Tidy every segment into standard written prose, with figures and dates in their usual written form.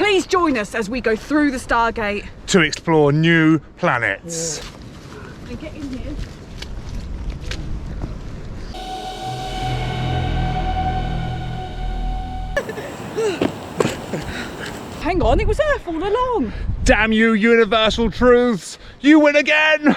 Please join us as we go through the Stargate to explore new planets. And get in here. Hang on, it was Earth all along. Damn you, universal truths! You win again!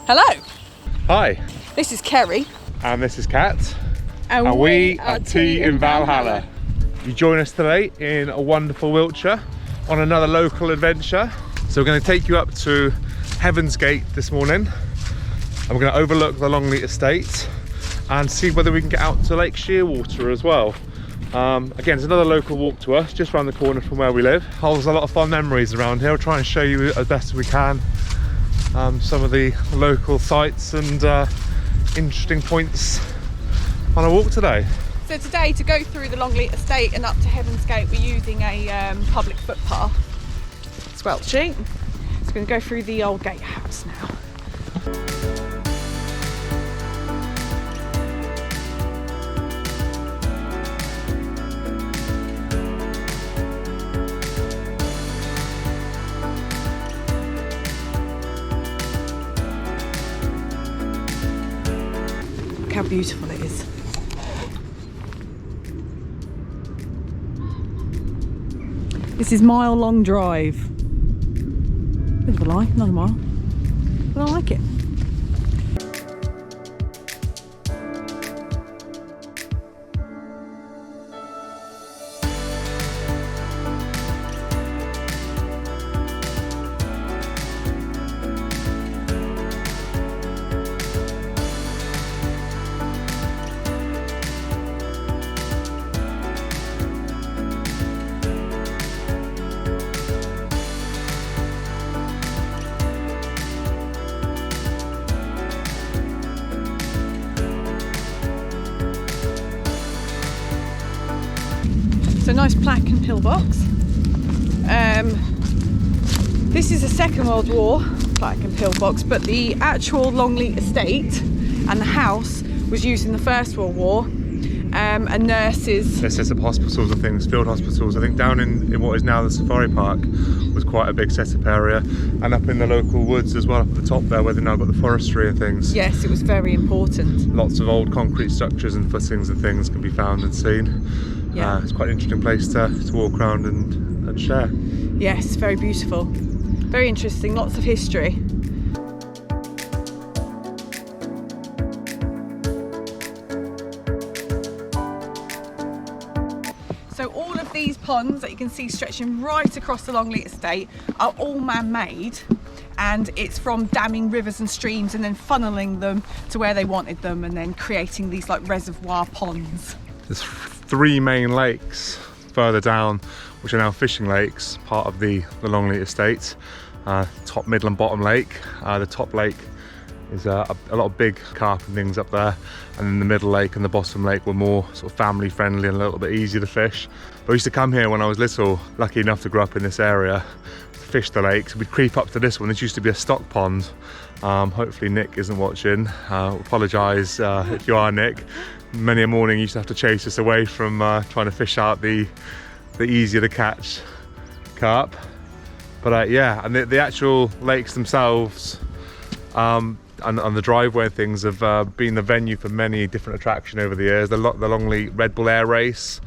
Hello. Hi. This is Ceri. And this is Kat. And we are Tea in Valhalla. You join us today in a wonderful Wiltshire on another local adventure. So we're going to take you up to Heaven's Gate this morning, and we're going to overlook the Longleat Estate and see whether we can get out to Lake Shearwater as well. Again, it's another local walk to us, just around the corner from where we live. Holds a lot of fun memories around here. We'll try and show you as best as we can some of the local sites and interesting points on our walk today. So today, to go through the Longleat Estate and up to Heaven's Gate, we're using a public footpath. It's Wiltshire. So we're going to go through the old gatehouse now. Look how beautiful it is. This is mile long drive. Bit of a lie, not a mile. But I like it. So nice plaque and pillbox. This is a Second World War plaque and pillbox, but the actual Longleat Estate and the house was used in the First World War, and nurses. There's set up hospitals and things, field hospitals. I think down in what is now the safari park was quite a big set up area, and up in the local woods as well, up at the top there where they've now got the forestry and things. Yes, it was very important. Lots of old concrete structures and footings and things can be found and seen. Yeah. It's quite an interesting place to walk around and share. Yes, very beautiful. Very interesting, lots of history. So all of these ponds that you can see stretching right across the Longleat Estate are all man-made, and it's from damming rivers and streams and then funneling them to where they wanted them and then creating these like reservoir ponds. There's 3 main lakes further down, which are now fishing lakes, part of the Longleat Estate. Top, middle and bottom lake. The top lake is a lot of big carp and things up there, and then the middle lake and the bottom lake were more sort of family friendly and a little bit easier to fish. But I used to come here when I was little, lucky enough to grow up in this area, to fish the lakes. We'd creep up to this one. This used to be a stock pond. Hopefully Nick isn't watching. Apologise if you are, Nick. Many a morning he used to have to chase us away from trying to fish out the easier to catch carp. But yeah, and the actual lakes themselves and the driveway and things have been the venue for many different attractions over the years. The Longleat Red Bull Air Race,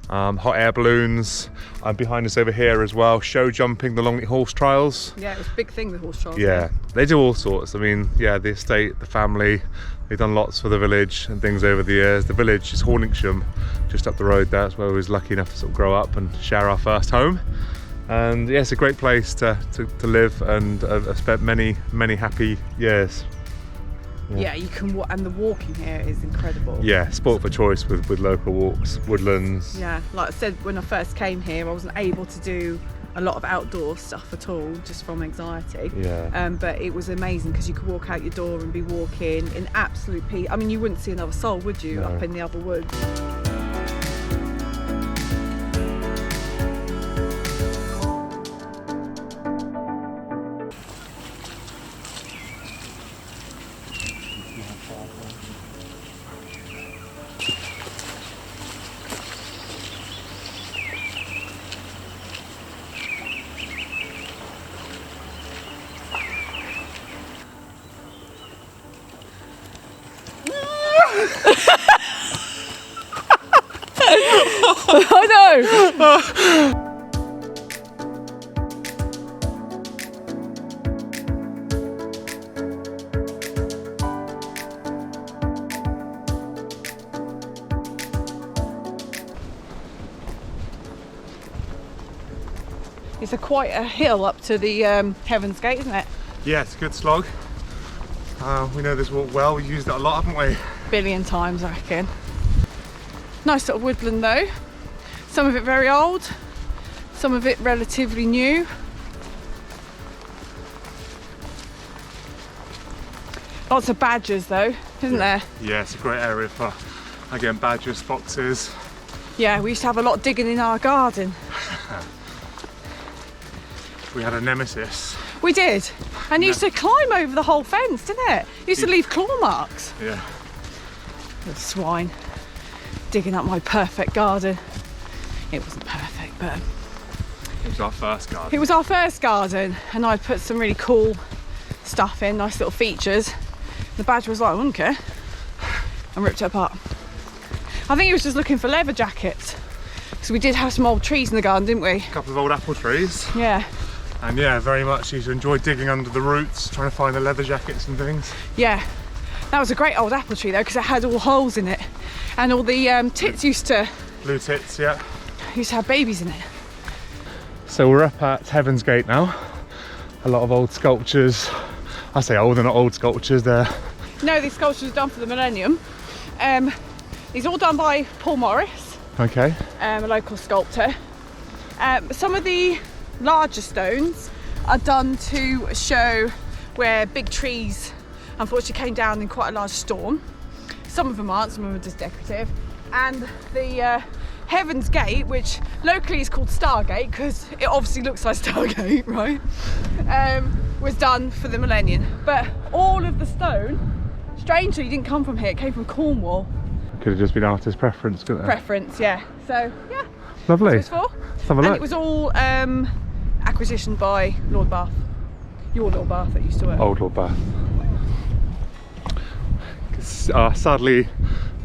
hot air balloons, behind us over here as well, show jumping, the Longleat Horse Trials. Yeah, it was a big thing, the horse trials. Yeah, they do all sorts. I mean, yeah, the estate, the family, they've done lots for the village and things over the years. The village is Horningsham, just up the road there. That's where we was lucky enough to sort of grow up and share our first home. And yeah, it's a great place to live, and I've spent many happy years. Yeah, you can and the walking here is incredible. Yeah, sport for choice with local walks, woodlands. Yeah, like I said, when I first came here, I wasn't able to do a lot of outdoor stuff at all, just from anxiety. Yeah. But it was amazing because you could walk out your door and be walking in absolute peace. I mean, you wouldn't see another soul, would you, No. up in the other woods? It's quite a hill up to the Heaven's Gate, isn't it? Yeah, it's a good slog. We know this walk well, we've used it a lot, haven't we? Billion times, I reckon. Nice sort of woodland though. Some of it very old, some of it relatively new. Lots of badgers though, isn't there? Yeah, it's a great area for, again, badgers, foxes. Yeah, we used to have a lot of digging in our garden. We had a nemesis. We did. And used to climb over the whole fence, didn't it? Used to leave claw marks. Yeah. The swine digging up my perfect garden. It wasn't perfect, but It was our first garden. it was our first garden, and I put some really cool stuff in, nice little features. The badger was like, I don't care, and ripped it apart. I think he was just looking for leather jackets, because we did have some old trees in the garden, didn't we? A couple of old apple trees. Yeah. And yeah, very much used to enjoy digging under the roots, trying to find the leather jackets and things. Yeah. That was a great old apple tree though, because it had all holes in it, and all the tits used to Blue tits, yeah. have babies in it. So we're up at Heaven's Gate now. A lot of old sculptures. I say old, they're not old sculptures, they're... No, these sculptures are done for the millennium. These are all done by Paul Morris, Okay. a local sculptor. Some of the larger stones are done to show where big trees unfortunately came down in quite a large storm. Some of them aren't, some of them are just decorative. And the Heaven's Gate, which locally is called Stargate because it obviously looks like Stargate, right? Was done for the millennium. But all of the stone, strangely, didn't come from here, it came from Cornwall. Could have just been artist preference, couldn't it? Preference, yeah. So, yeah. Lovely. That's what it's for. Let's have a look. And it was all acquisitioned by Lord Bath. Your Lord Bath that used to work. Old Lord Bath. Sadly,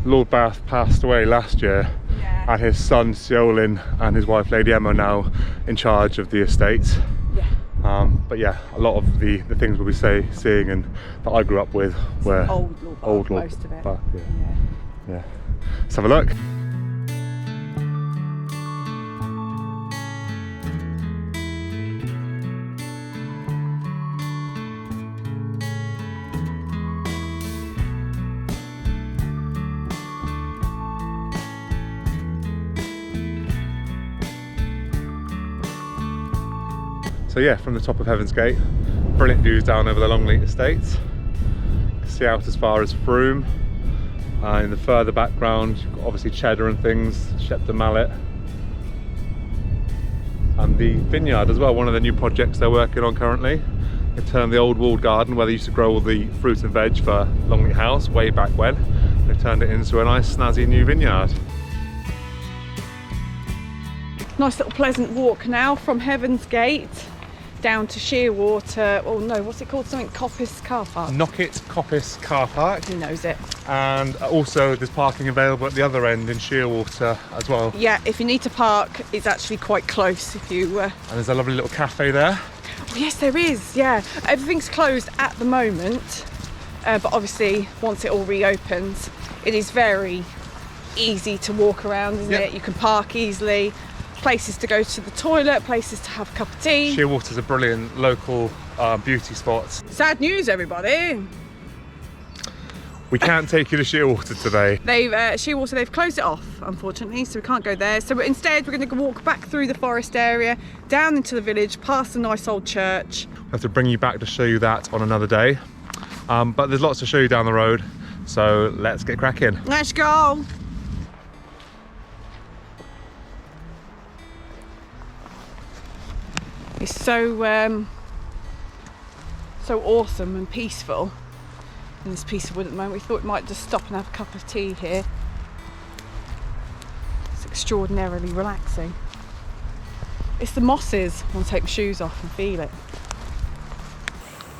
Lord Bath passed away last year, Yeah. and his son Seolin and his wife Lady Emma are now in charge of the estate. Yeah. But yeah, a lot of the things we'll be seeing and that I grew up with were Old Lord Bath, Old Lord most of it. Bath, yeah. Yeah. Yeah. Let's have a look. So yeah, from the top of Heaven's Gate, brilliant views down over the Longleat Estate. You can see out as far as Froome. In the further background, you've got obviously Cheddar and things, Shepton Mallet. And the vineyard as well, one of the new projects they're working on currently. They turned the old walled garden where they used to grow all the fruit and veg for Longleat House way back when. They've turned it into a nice snazzy new vineyard. Nice little pleasant walk now from Heaven's Gate down to Shearwater. Oh no, what's it called? Something Coppice Car Park. Knockit Coppice car park. Who knows it? And also there's parking available at the other end in Shearwater as well. Yeah, if you need to park, it's actually quite close if you... And there's a lovely little cafe there. Oh yes, there is, yeah. Everything's closed at the moment, but obviously once it all reopens, it is very easy to walk around, isn't it? You can park easily. Places to go to the toilet, places to have a cup of tea. Shearwater's a brilliant local beauty spot. Sad news, everybody. We can't take you to Shearwater today. Shearwater, they've closed it off, unfortunately, so we can't go there. So instead, we're going to walk back through the forest area, down into the village, past the nice old church. I have to bring you back to show you that on another day. But there's lots to show you down the road, so let's get cracking. Let's go. It's so awesome and peaceful in this piece of wood at the moment. We thought we might just stop and have a cup of tea here. It's extraordinarily relaxing. It's the mosses. I want to take my shoes off and feel it.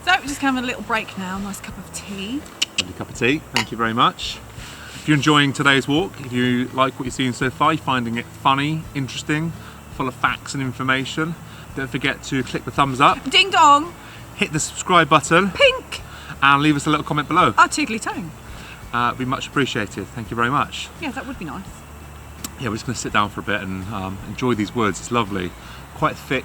So we're just having a little break now. Nice cup of tea. Lovely cup of tea, thank you very much. If you're enjoying today's walk, if you like what you've seen so far, you're finding it funny, interesting, full of facts and information. Don't forget to click the thumbs up, Ding dong! hit the subscribe button, Pink! and leave us a little comment below. Our tiggly tongue. It'd be much appreciated. Thank you very much. Yeah, that would be nice. Yeah, we're just going to sit down for a bit and enjoy these woods. It's lovely. Quite thick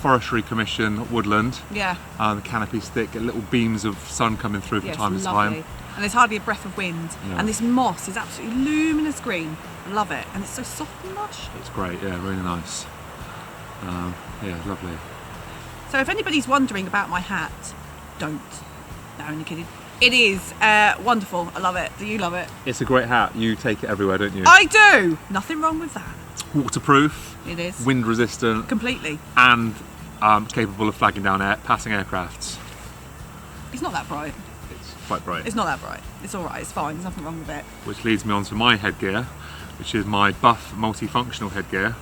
Forestry Commission woodland. Yeah. The canopy's thick, get little beams of sun coming through from Yeah, time it's to lovely. time. And there's hardly a breath of wind. Yeah. And this moss is absolutely luminous green. I love it. And it's so soft and lush. It's great, yeah, really nice. Yeah, lovely. So if anybody's wondering about my hat, don't. No, only kidding. It is wonderful. I love it. Do you love it? It's a great hat. You take it everywhere, don't you? I do. Nothing wrong with that. Waterproof, It is. wind resistant, Completely. and capable of flagging down passing aircrafts. It's not that bright. It's quite bright. It's not that bright. It's all right. It's fine. There's nothing wrong with it. Which leads me on to my headgear, which is my buff multifunctional headgear.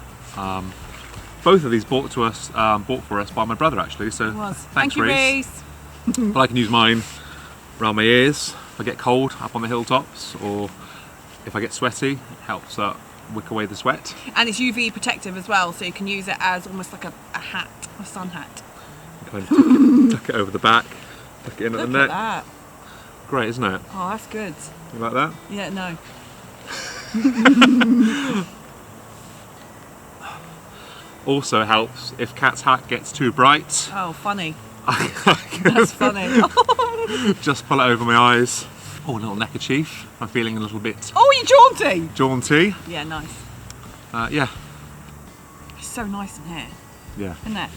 Both of these bought for us by my brother actually. So It was. thanks, Thank you, Reece. Reece. But I can use mine around my ears if I get cold up on the hilltops, or if I get sweaty, it helps wick away the sweat. And it's UV protective as well, so you can use it as almost like a hat, a sun hat. Kind of tuck it over the back, tuck it in at Look the at neck. that. Great, isn't it? Oh, that's good. You like that? Yeah, no. Also helps if Kat's hat gets too bright. Oh, funny. That's funny. Just pull it over my eyes. Oh, a little neckerchief. I'm feeling a little bit Oh, you jaunty. jaunty. Yeah, nice. Yeah, It's so nice in here, yeah, isn't it?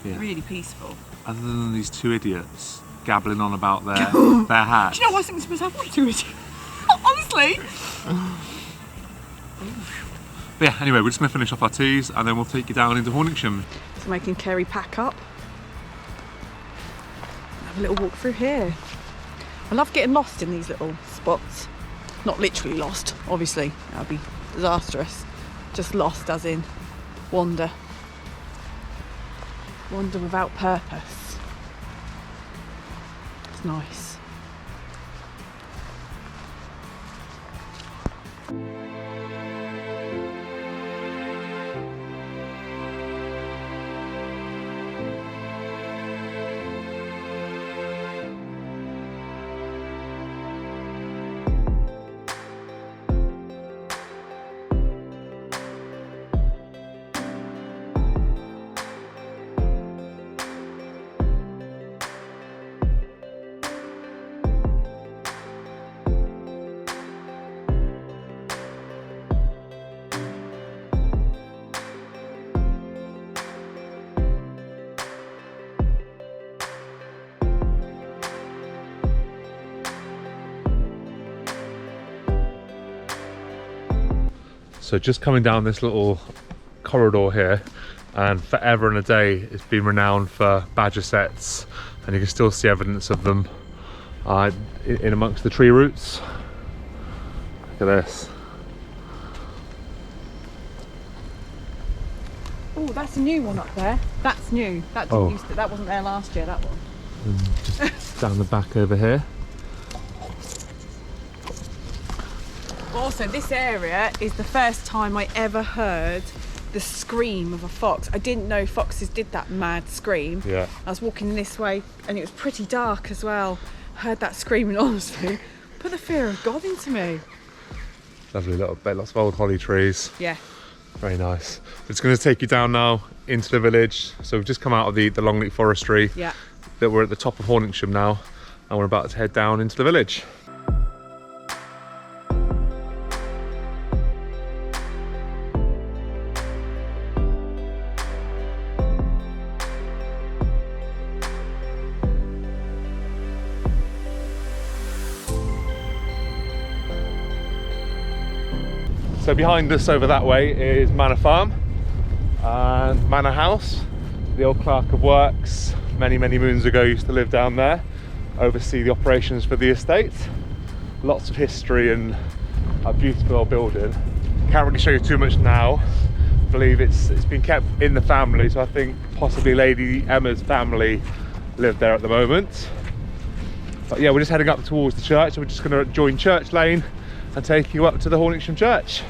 yeah. Really peaceful. Other than these two idiots gabbling on about their hats. Do you know what I think to myself? What are you doing? Honestly. But yeah, anyway, we're just going to finish off our teas and then we'll take you down into Horningsham. So making Ceri pack up. Have a little walk through here. I love getting lost in these little spots. Not literally lost, obviously. That would be disastrous. Just lost as in wander. Wander without purpose. It's nice. So just coming down this little corridor here, and forever and a day it's been renowned for badger sets, and you can still see evidence of them in amongst the tree roots. Look at this. Oh, that's a new one up there. That's new. That didn't used to, that wasn't there last year, that one. And just down the back over here. Also, this area is the first time I ever heard the scream of a fox. I didn't know foxes did that mad scream. Yeah. I was walking this way and it was pretty dark as well. Heard that scream and honestly put the fear of God into me. Lovely little bit, lots of old holly trees. Yeah. Very nice. It's going to take you down now into the village. So we've just come out of the Longleat Forestry. Yeah. That we're at the top of Horningsham now, and we're about to head down into the village. So behind us over that way is Manor Farm and Manor House. The old clerk of works many moons ago used to live down there, oversee the operations for the estate. Lots of history and a beautiful old building. Can't really show you too much now. I believe it's been kept in the family, so I think possibly Lady Emma's family live there at the moment. But yeah, we're just heading up towards the church, so we're just going to join Church Lane and take you up to the Horningsham Church.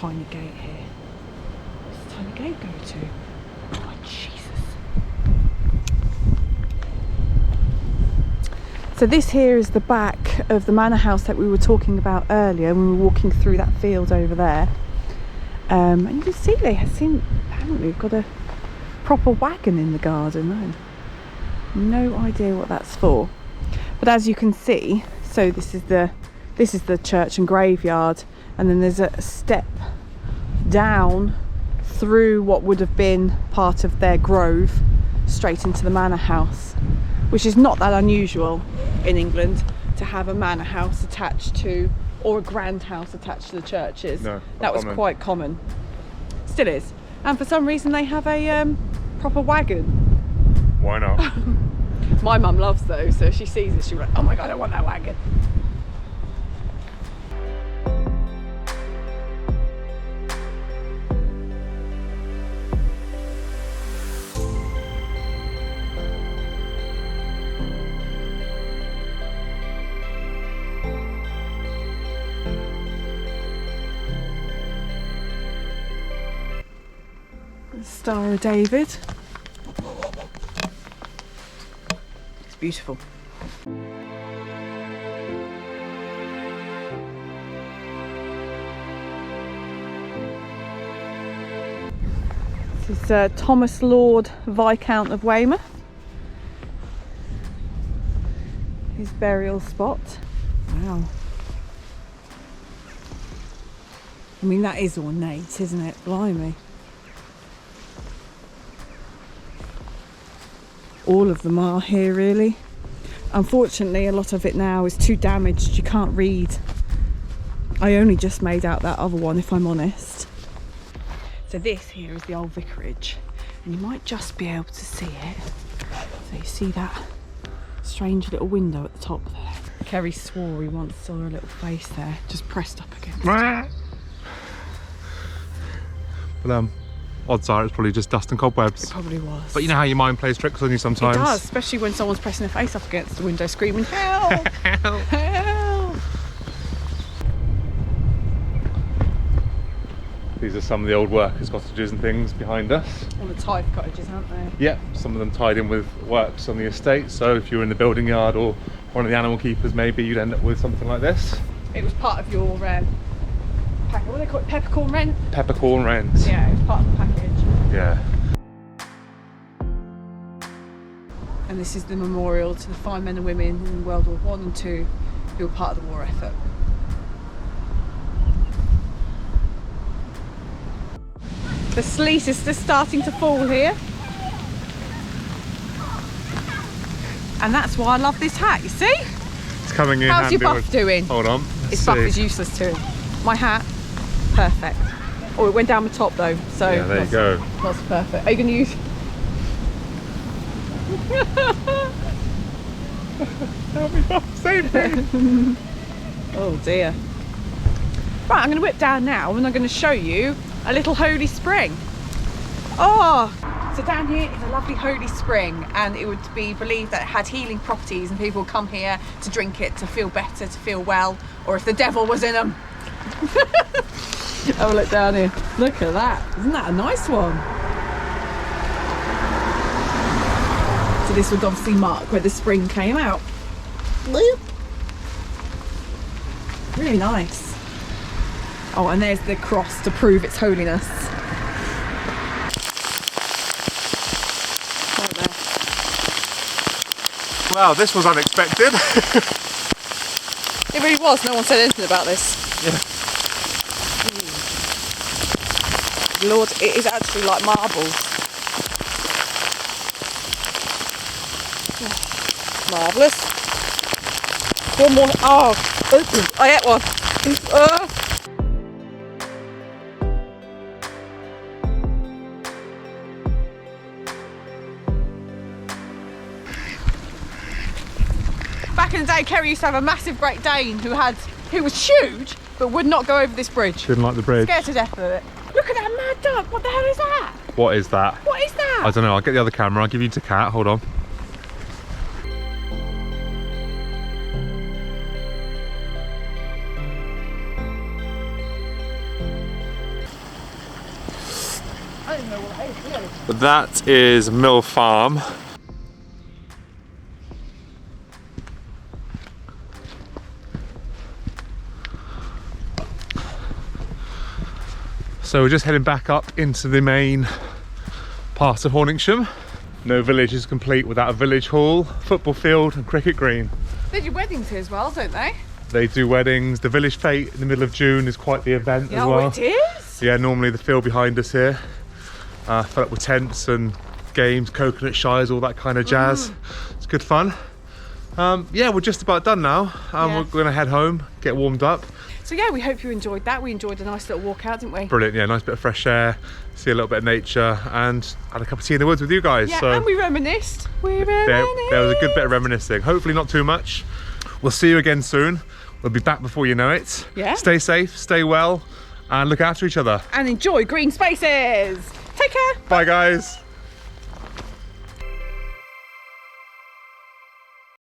tiny gate here. Where's the tiny gate go to? Oh, Jesus. So this here is the back of the manor house that we were talking about earlier when we were walking through that field over there. And you can see apparently we've got a proper wagon in the garden. I have no idea what that's for. But as you can see, so this is the church and graveyard, and then there's a step down through what would have been part of their grove straight into the manor house, which is not that unusual in England to have a manor house attached to, or a grand house attached to the churches. No, that was quite common. Still is. And for some reason they have a proper wagon. Why not? My mum loves those, so if she sees it she'll be like, oh my god, I want that wagon. Star of David. It's beautiful. This is Thomas Lord, Viscount of Weymouth. His burial spot. Wow. I mean, that is ornate, isn't it? Blimey. All of them are here, really. Unfortunately, a lot of it now is too damaged, you can't read. I only just made out that other one, if I'm honest. So this here is the old vicarage, and you might just be able to see it. So you see that strange little window at the top there. Ceri swore he once saw a little face there, just pressed up against it. But odds are it's probably just dust and cobwebs. It probably was. But you know how your mind plays tricks on you sometimes? It does, especially when someone's pressing their face up against the window screaming, help! Help! Help! These are some of the old workers' cottages and things behind us. All the tithe cottages, aren't they? Yep, some of them tied in with works on the estate, so if you were in the building yard or one of the animal keepers maybe, you'd end up with something like this. It was part of your, what do they call it, peppercorn rent? Peppercorn rent. Yeah, it was part of the package. Yeah. And this is the memorial to the 5 men and women in World War I and II who were part of the war effort. The sleet is just starting to fall here. And that's why I love this hat, you see? It's coming in How's handy. your buff doing? Hold on. His buff is useless to him. My hat, perfect. Oh, it went down the top though, so yeah, there you go. That's perfect. Are you going to use... Help me, Buff, save me! Oh dear. Right, I'm going to whip down now and I'm going to show you a little holy spring. Oh, so down here is a lovely holy spring, and it would be believed that it had healing properties and people would come here to drink it to feel better, to feel well, or if the devil was in them. Have a look down here. Look at that. Isn't that a nice one? So this would obviously mark where the spring came out. Really nice. Oh, and there's the cross to prove its holiness. Right there. Wow, this was unexpected. It really was. No one said anything about this. Yeah. Lord, it is actually like marbles. Marvellous. One more. Oh, I ate one. Back in the day, Ceri used to have a massive Great Dane who was huge but would not go over this bridge. Didn't like the bridge. Scared to death of it. Look at that mad duck. What the hell is that? What is that? What is that? I don't know. I'll get the other camera. I'll give you to Kat. Hold on. But that is Mill Farm. So we're just heading back up into the main part of Horningsham. No village is complete without a village hall, football field and cricket green. They do weddings here as well, don't they? They do weddings. The village fete in the middle of June is quite the event as well. Oh, it is? Yeah, normally the field behind us here, filled up with tents and games, coconut shies, all that kind of jazz. It's good fun. Yeah, we're just about done now. We're going to head home, get warmed up. So yeah, we hope you enjoyed that. We enjoyed a nice little walk out, didn't we? Brilliant, yeah, nice bit of fresh air, see a little bit of nature, and had a cup of tea in the woods with you guys. Yeah, so and we reminisced. There was a good bit of reminiscing. Hopefully not too much. We'll see you again soon. We'll be back before you know it. Yeah. Stay safe, stay well, and look after each other. And enjoy green spaces. Take care. Bye guys.